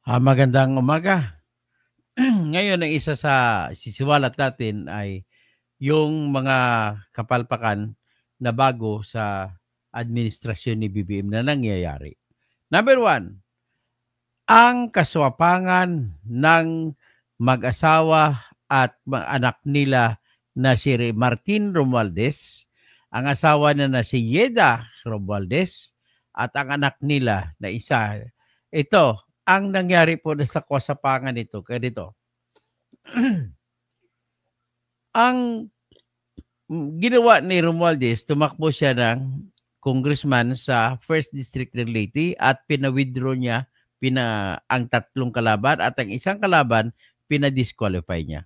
Magandang umaga. Ngayon ang isa sa sisiwalat natin ay yung mga kapalpakan na bago sa administrasyon ni BBM na nangyayari. Number one, ang kaswapangan ng mag-asawa at mga anak nila na si Martin Romualdez, ang asawa na si Yeda Romualdez, at ang anak nila na isa. Ito, ang nangyari po na sa kasapangan nito. Kaya dito, ang ginawa ni Romualdez, tumakbo siya ng congressman sa 1st District ng Leyte at pina-withdraw niya ang tatlong kalaban at ang isang kalaban pina-disqualify niya.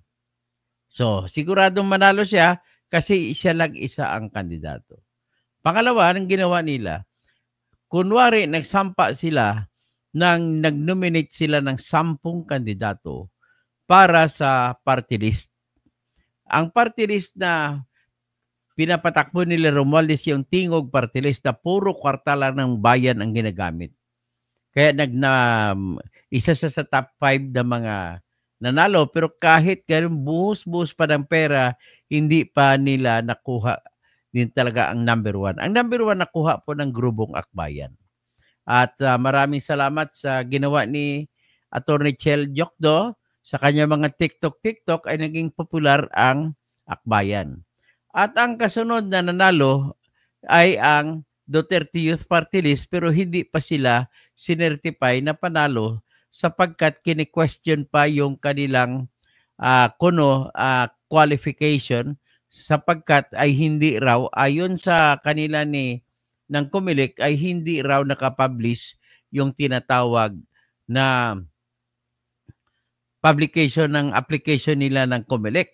So, siguradong manalo siya kasi siya lang isa ang kandidato. Pangalawa, ang ginawa nila, kunwari nagsampa sila nag-nominate sila ng 10 kandidato para sa party list. Ang party list na pinapatakbo nila Romualdez yung Tingog party list na puro kwartala ng bayan ang ginagamit. Kaya isa sa top 5 na mga nanalo, pero kahit ganun buhos-buhos pa ng pera, hindi pa nila nakuha din talaga ang number 1. Ang number 1 nakuha po ng Grupong Akbayan. At maraming salamat sa ginawa ni Attorney Chel Jokdo. Sa kanya mga TikTok ay naging popular ang Akbayan. At ang kasunod na nanalo ay ang Duterte Youth Party List, pero hindi pa sila sinertify na panalo sapagkat kini-question pa yung kanilang qualification sapagkat ay hindi raw ayon sa kanila ng COMELEC ay hindi raw nakapublish yung tinatawag na publication ng application nila ng COMELEC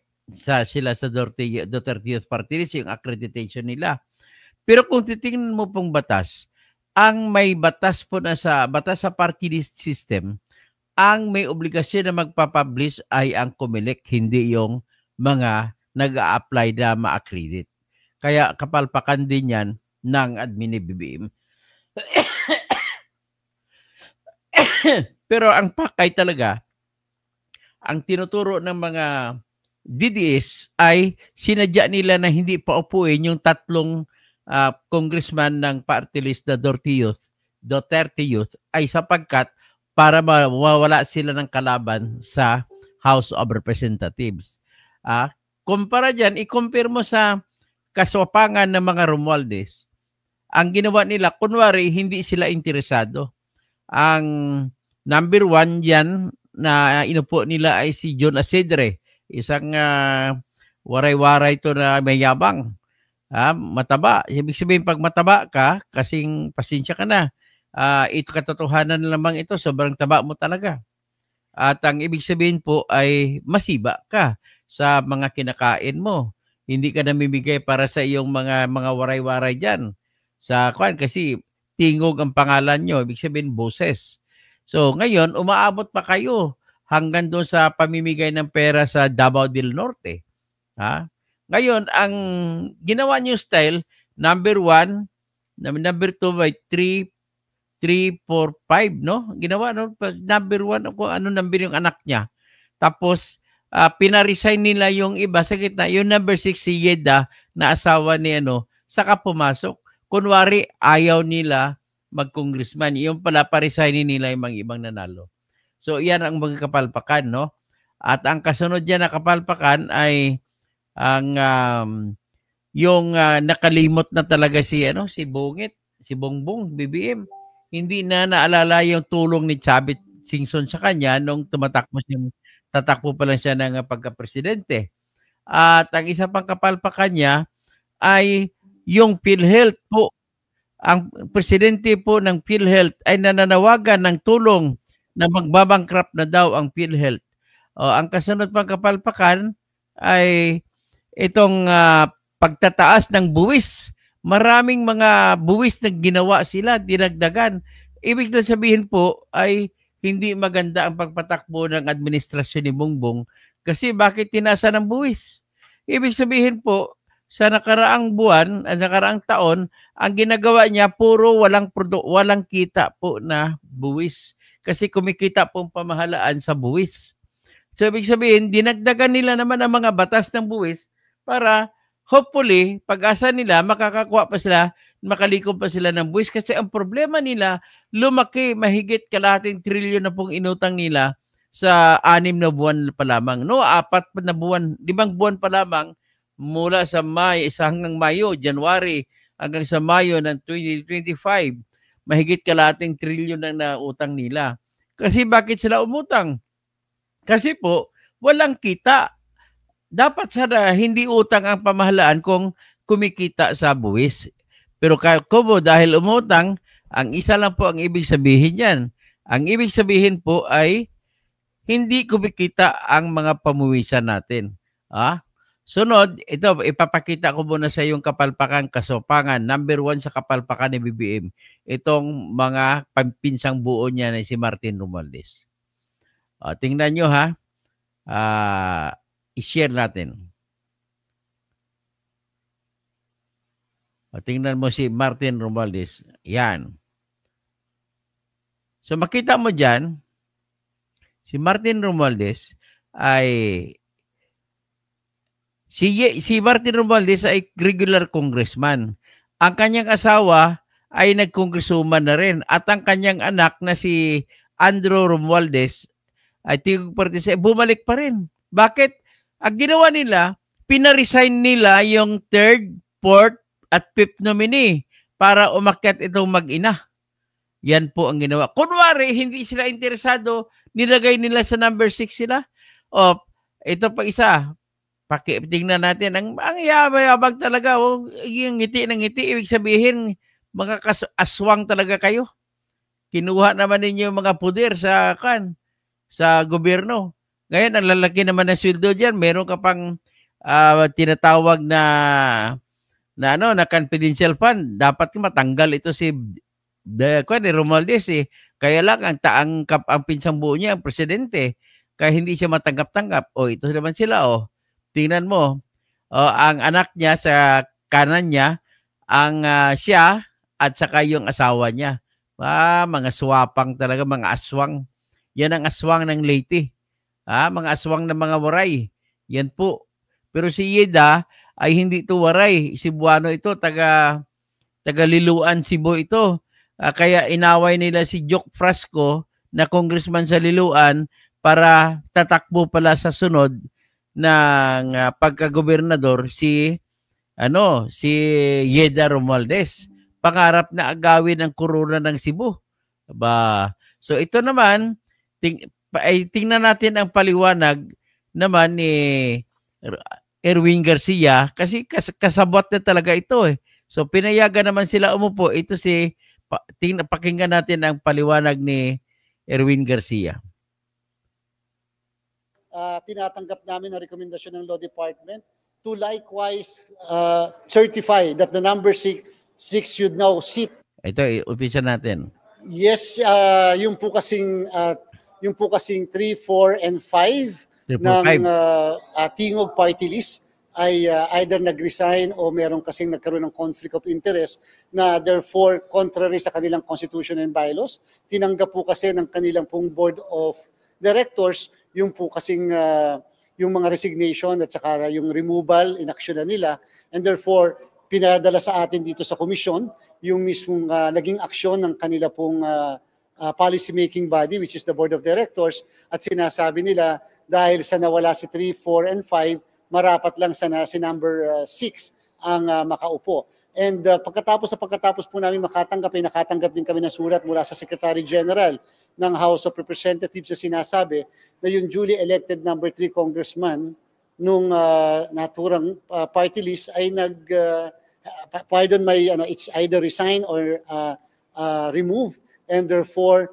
sila sa Duterte Youth Party List, yung accreditation nila. Pero kung titingnan mo pong batas, ang may batas po na batas sa party list system, ang may obligasyon na magpapublish ay ang COMELEC, hindi yung mga nag-a-apply na ma-accredit. Kaya kapalpakan din yan ng admin ni BBM. Pero ang pakay talaga, ang tinuturo ng mga DDS ay sinadya nila na hindi pa upuin yung tatlong congressman ng party list na Duterte Youth ay sapagkat para mawala sila ng kalaban sa House of Representatives. Kumpara dyan, i-compare mo sa kaswapangan ng mga Romualdez. Ang ginawa nila, kunwari, hindi sila interesado. Ang number 1 yan na inupo nila ay si John Asedre, isang waray-waray to na may yabang. Mataba. Ibig sabihin, pag mataba ka, kasing pasensya ka na. Ito katotohanan lamang ito, sobrang taba mo talaga. At ang ibig sabihin po ay masiba ka sa mga kinakain mo. Hindi ka namimigay para sa iyong mga waray-waray dyan. Kasi Tingog ang pangalan nyo, ibig sabihin boses. So ngayon, umaabot pa kayo hanggang doon sa pamimigay ng pera sa Davao del Norte. Ngayon, ang ginawa niyo style, number 1, number 2 by 3, 3, 4, 5, no? Ginawa, no? Number 1, kung ano number yung anak niya. Tapos, pinaresign nila yung iba sa gitna. Yung number 6, si Yeda, na asawa ni saka pumasok. Kunwari, ayaw nila mag-congressman. Yung pala, paresignin nila yung mga ibang nanalo. So, yan ang mga kapalpakan, no? At ang kasunod dyan na kapalpakan ay ang yung nakalimot na talaga si Bungit, si Bongbong BBM. Hindi na naalala yung tulong ni Chavit Singson sa kanya nung tatakbo pa lang siya ng pagka-presidente. At ang isa pang kapalpakan niya ay yung PhilHealth po. Ang presidente po ng PhilHealth ay nananawagan ng tulong na magbabankrupt na daw ang PhilHealth. Ang kasunod pang kapalpakan ay itong pagtataas ng buwis. Maraming mga buwis na ginawa sila, dinagdagan. Ibig na sabihin po ay hindi maganda ang pagpatakbo ng administrasyon ni Bongbong kasi bakit tinasa ng buwis? Ibig sabihin po, sa nakaraang buwan at nakaraang taon, ang ginagawa niya puro walang kita po na buwis. Kasi kumikita po ang pamahalaan sa buwis. So, ibig sabihin, dinagdagan nila naman ang mga batas ng buwis para hopefully, pag-asa nila, makakakuha pa sila, makalikom pa sila ng buwis. Kasi ang problema nila, lumaki, mahigit kalahating trilyon na pong inutang nila sa 6 na buwan pa lamang. No, 4 na buwan, 5 buwan pa lamang mula sa hanggang Mayo, January, hanggang sa Mayo ng 2025. Mahigit kalahating trilyon na nautang nila. Kasi bakit sila umutang? Kasi po, walang kita. Dapat sana hindi utang ang pamahalaan kung kumikita sa buwis. Pero kumo dahil umutang, ang isa lang po ang ibig sabihin yan. Ang ibig sabihin po ay hindi kumikita ang mga pamuwisan natin. Sunod, ito, ipapakita ko muna sa yung kapalpakan, kasopangan. Number 1 sa kapalpakan ni BBM. Itong mga pampinsang buo niya na si Martin Romualdez. Tingnan nyo ha. I-share natin. Tingnan mo si Martin Romualdez. Yan. So makita mo dyan, si Martin Romualdez ay si Martin Romualdez ay regular congressman. Ang kanyang asawa ay nag-congresswoman na rin. At ang kanyang anak na si Andrew Romualdez ay tigong partisay, bumalik pa rin. Bakit? Ang ginawa nila, pinaresign nila yung 3rd, 4th, at 5th nominee para umakyat itong mag-ina. Yan po ang ginawa. Kunwari, hindi sila interesado, nilagay nila sa number 6 sila. Ito pa isa. Tingnan natin. Ang yabang talaga. Yung ngiti ng ngiti, ibig sabihin, mga aswang talaga kayo. Kinuha naman ninyo mga puder sa gobyerno. Ngayon, ang lalaki naman ng sweldo diyan, meron ka pang tinatawag na confidential fund. Dapat matanggal ito si Romualdez eh. Kaya lang ang pinsang buo niya, ang presidente. Kaya hindi siya matanggap-tanggap. Ito naman sila Tingnan mo. Ang anak niya sa kanan niya, ang siya at saka yung asawa niya. Mga swapang talaga, mga aswang. Yan ang aswang ng Leyte. Mga aswang ng mga waray. Yan po. Pero si Yeda ay hindi ito waray. Cebuano ito, taga Liloan, Cebu ito. Kaya inaway nila si Joke Frasco na congressman sa Liloan para tatakbo pala sa sunod ng pagkagobernador si Yeda Romualdez. Pangarap na agawin ang korona ng Cebu. So ito naman, tingnan natin ang paliwanag naman ni Erwin Garcia kasi kasabot na talaga ito eh. So pinayagan naman sila umupo. Ito pakinggan natin ang paliwanag ni Erwin Garcia. Tinatanggap namin ang rekomendasyon ng Law Department to likewise certify that the number 6 should now sit. Ito, umpisa natin. Yes, yung po kasing 3, 4, and 5 ng Tingog Party List ay either nag-resign o meron kasing nagkaroon ng conflict of interest na therefore contrary sa kanilang constitution and bylaws. Tinanggap po kasi ng kanilang pong board of directors yung po kasing yung mga resignation at saka yung removal, inaksyon na nila, and therefore pinadala sa atin dito sa komisyon yung mismong naging aksyon ng kanila pong policy making body, which is the board of directors, at sinasabi nila dahil sa nawala si 3, 4, and 5, marapat lang si number 6 ang makaupo. And pagkatapos po namin nakatanggap din kami ng surat mula sa Secretary General ng House of Representatives na sinasabi na yung duly elected number 3 congressman nung naturang party list ay it's either resign or removed, and therefore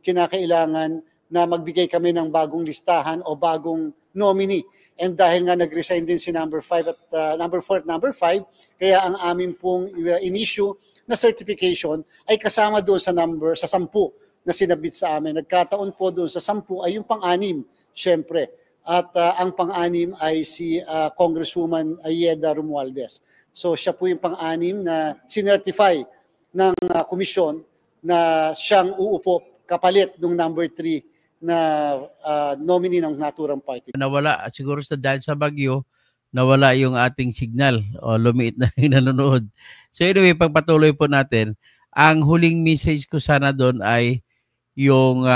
kinakailangan na magbigay kami ng bagong listahan o bagong nominee. And dahil nga nag-resign din si number 5 at number 4 at number 5, kaya ang amin pong in-issue na certification ay kasama doon sa 10 na sinabit sa amin. Nagkataon po doon sa 10 ay yung pang-6, syempre. at ang pang-anim ay si Congresswoman Ayeda Romualdez. So siya po yung pang-anim na sinertify ng komisyon na siyang uupo kapalit ng number 3 na nominee ng naturang party. Nawala siguro dahil sa bagyo, nawala yung ating signal o lumiit na yung nanonood. So anyway, pagpatuloy po natin, ang huling message ko sana doon ay yung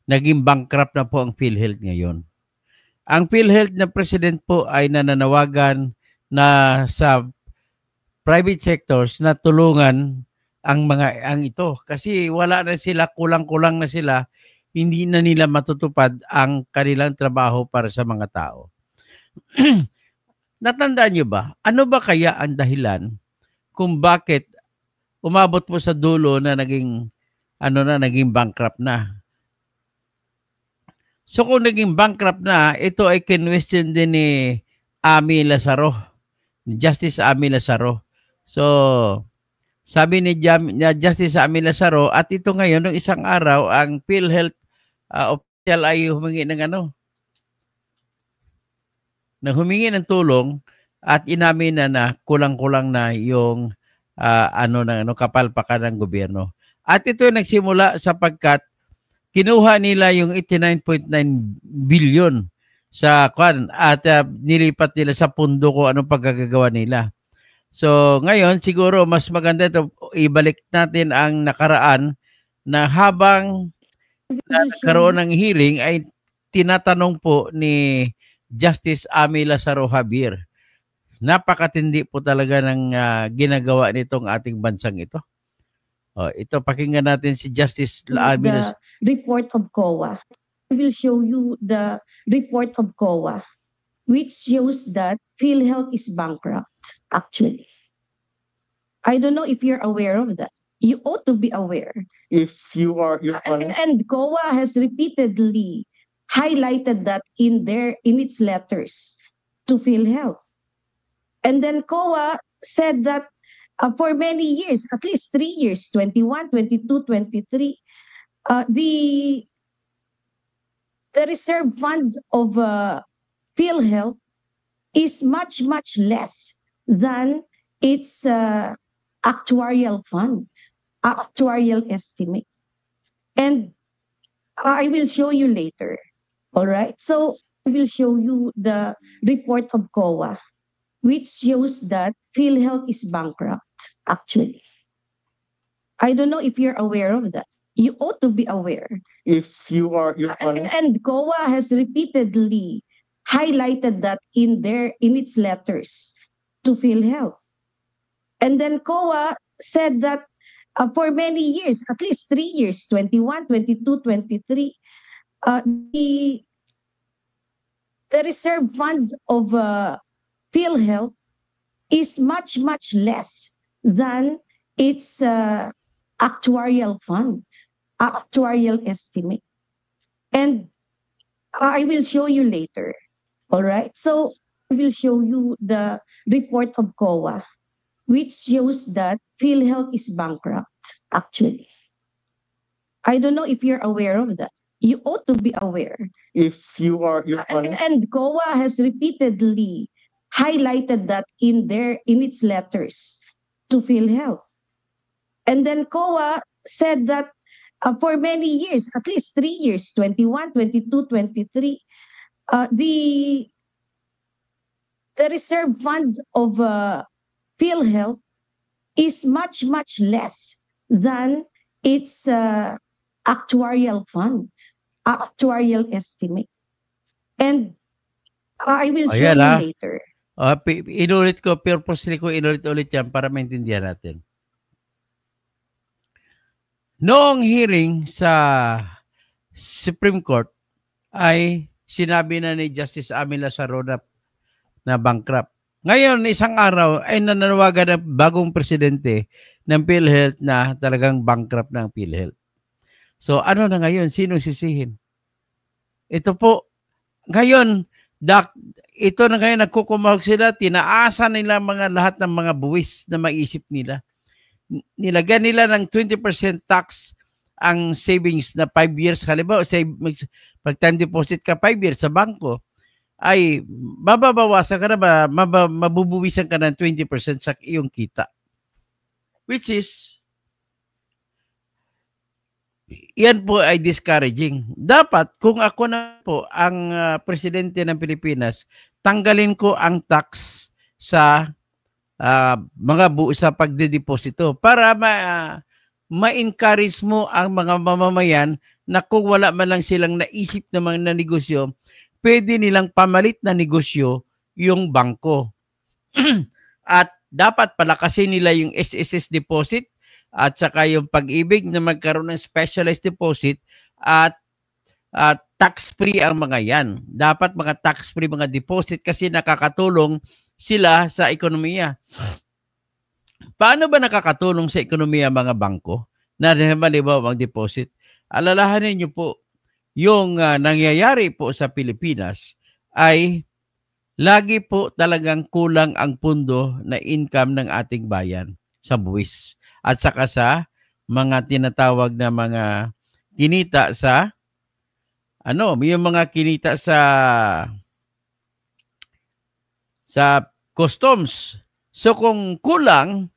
naging bankrupt na po ang PhilHealth ngayon. Ang PhilHealth na president po ay nananawagan na sa private sectors na tulungan ang ito kasi wala na sila, kulang-kulang na sila, hindi na nila matutupad ang kanilang trabaho para sa mga tao. Natandaan nyo ba? Ano ba kaya ang dahilan kung bakit umabot po sa dulo na naging bankrupt na? So kung naging bankrupt na, ito ay kinwestiyon din ni Amy Lazaro, Justice Amy Lazaro. So sabi ni Justice Amy Lazaro, at ito ngayon, ng isang araw, ang PhilHealth official ay humingi ng tulong at inamin na kulang-kulang na yung kapalpakan ng gobyerno. At ito nagsimula sapagkat kinuha nila yung 89.9 billion sa at nilipat nila sa pundo kung anong pagkagagawa nila. So ngayon siguro mas maganda ito, ibalik natin ang nakaraan na habang nagkaroon ng hearing ay tinatanong po ni Justice Amy Lazaro Javier. Napakatindi po talaga ng ginagawa nitong ating bansang ito. Ito, pakinggan natin si Justice Amy Lazaro. The report of COA. I will show you the report of COA, which shows that PhilHealth is bankrupt, actually. I don't know if you're aware of that. You ought to be aware. If you are, and COA has repeatedly highlighted that in its letters to PhilHealth. And then COA said that for many years, at least 3 years, 21, 22, 23, the reserve fund of PhilHealth is much, much less than its actuarial fund, actuarial estimate. And I will show you later. All right. So I will show you the report of COA, which shows that PhilHealth is bankrupt, actually. I don't know if you're aware of that. You ought to be aware. If you are, and COA has repeatedly highlighted that in its letters to PhilHealth. And then COA said that for many years, at least 3 years, 21, 22, 23, the reserve fund of PhilHealth is much, much less than its actuarial fund, actuarial estimate. And I will show you later. All right. So I will show you the report of COA, which shows that PhilHealth is bankrupt, actually. I don't know if you're aware of that. You ought to be aware. If you are, and COA has repeatedly highlighted that in its letters to PhilHealth. And then COA said that for many years, at least 3 years, 21, 22, 23, the reserve fund of PhilHealth is much, much less than its actuarial fund, actuarial estimate. And I will show you later. Inulit ko, purposely ko inulit-ulit yan para maintindihan natin. Noong hearing sa Supreme Court ay sinabi na ni Justice Amy Lazaro na bankrupt. Ngayon, isang araw ay nananawagan ng bagong presidente ng PhilHealth na talagang bankrupt ng PhilHealth. So ano na ngayon? Sinong sisihin? Ito po, ngayon, ito na ngayon nagkukumahog sila, tinaasan nila lahat ng mga buwis na maisip nila. Nilagyan nila ng 20% tax ang savings na 5 years, halimbawa, pag time deposit ka 5 years sa bangko, ay mababawasan ka na mabubuwisan ka ng 20% sa iyong kita. Which is, yan po ay discouraging. Dapat, kung ako na po ang presidente ng Pilipinas, tanggalin ko ang tax sa sa pagdedeposito para ma-encourage mo ang mga mamamayan na kung wala man lang silang naisip na mga negosyo, pwede nilang pamalit na negosyo yung bangko. At dapat palakasin nila yung SSS deposit at saka yung Pag-ibig na magkaroon ng specialized deposit at tax-free ang mga yan. Dapat mga tax-free mga deposit kasi nakakatulong sila sa ekonomiya. Paano ba nakakatulong sa ekonomiya mga bangko na halimbawa ang deposit? Alalahanin niyo po, yung nangyayari po sa Pilipinas ay lagi po talagang kulang ang pundo na income ng ating bayan sa buwis at saka sa mga tinatawag na mga kinita sa yung mga kinita sa customs. So kung kulang,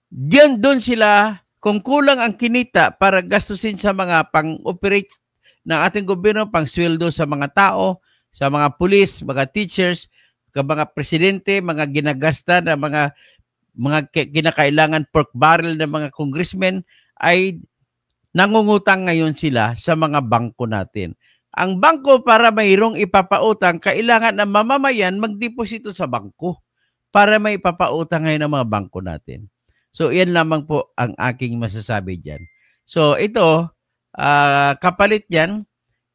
doon sila, kung kulang ang kinita para gastusin sa mga pang-operate ng ating gobyerno, pang-sweldo sa mga tao, sa mga pulis, mga teachers, mga presidente, mga ginagasta na mga kinakailangan pork barrel ng mga congressmen, ay nangungutang ngayon sila sa mga bangko natin. Ang bangko para mayroong ipapautang, kailangan na mamamayan magdeposito sa bangko para may ipapautang ngayon ng mga bangko natin. So, yan lamang po ang aking masasabi dyan. So, ito, kapalit yan,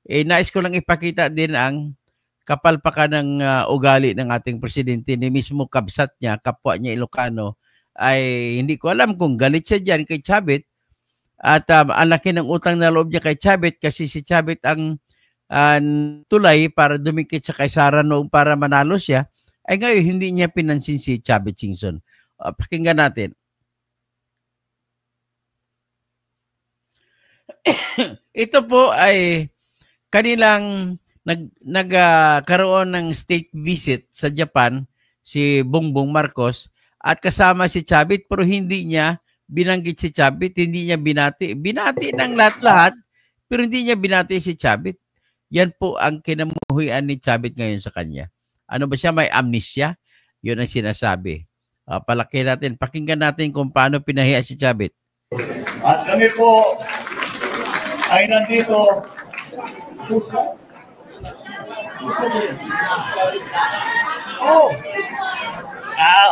nais ko lang ipakita din ang kapalpakan ng ugali ng ating presidente, ni mismo kabsat niya, kapwa niya Ilocano, ay hindi ko alam kung galit siya dyan kay Chavit at ang laki ng utang na loob niya kay Chavit kasi si Chavit ang tulay para dumikit sa kay Sara noong para manalo siya, ay ngayon hindi niya pinansin si Chavit Singson. Pakinggan natin. Ito po ay kanilang nagkaroon ng state visit sa Japan si Bongbong Marcos at kasama si Chavit, pero hindi niya binanggit si Chavit, hindi niya binati. Binati ng lahat-lahat, pero hindi niya binati si Chavit. Yan po ang kinamuhian ni Chavit ngayon sa kanya. Ano ba siya? May amnesia? Yun ang sinasabi. Palaki natin. Pakinggan natin kung paano pinahiya si Chavit. At kami po ay nandito.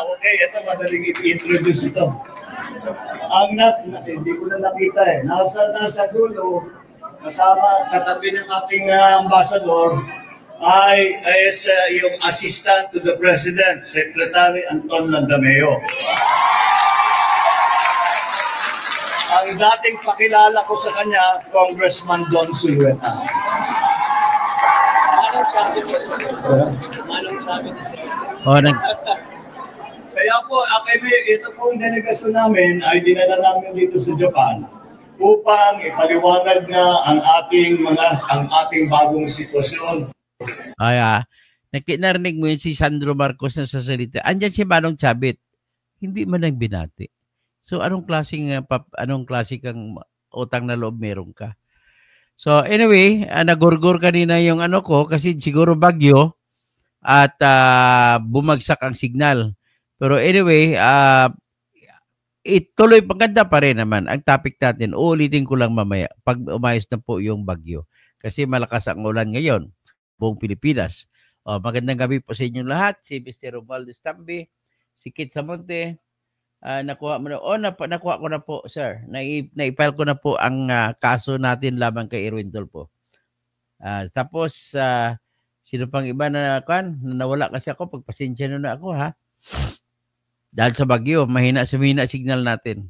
Okay. Ito, madaling i-introduce ito. Ang hindi ko na nakita eh. Nasa dulo, kasama, katabi ng ating ambassador, is yung assistant to the President, Secretary Anton Landameo. Ang dating pakilala ko sa kanya, Congressman Don Zulueta. Anong sabi ko? Kaya po, ito pong delegasyon namin ay dinala namin dito sa Japan upang ipaliwanag na ang ating bagong sitwasyon. Narinig mo yun si Sandro Marcos na sasalita. Andyan si Manong Chavit. Hindi man lang binati. So anong klaseng utang na loob meron ka? So anyway, nagurgur kanina yung ko kasi siguro bagyo at bumagsak ang signal. Pero anyway, ituloy maganda pa rin naman ang topic natin. Uulitin ko lang mamaya pag umayos na po yung bagyo. Kasi malakas ang ulan ngayon, buong Pilipinas. Magandang gabi po sa inyong lahat. Si Mr. Romualdo Stambi, si Kit Samonte. Nakuha mo na. Nakuha ko na po, sir. Naipile ko na po ang kaso natin laban kay Erwin Tulfo. Tapos, sino pang iba na nawala kasi ako. Pagpasensya na ako, ha? Dahil sa bagyo, mahina signal natin.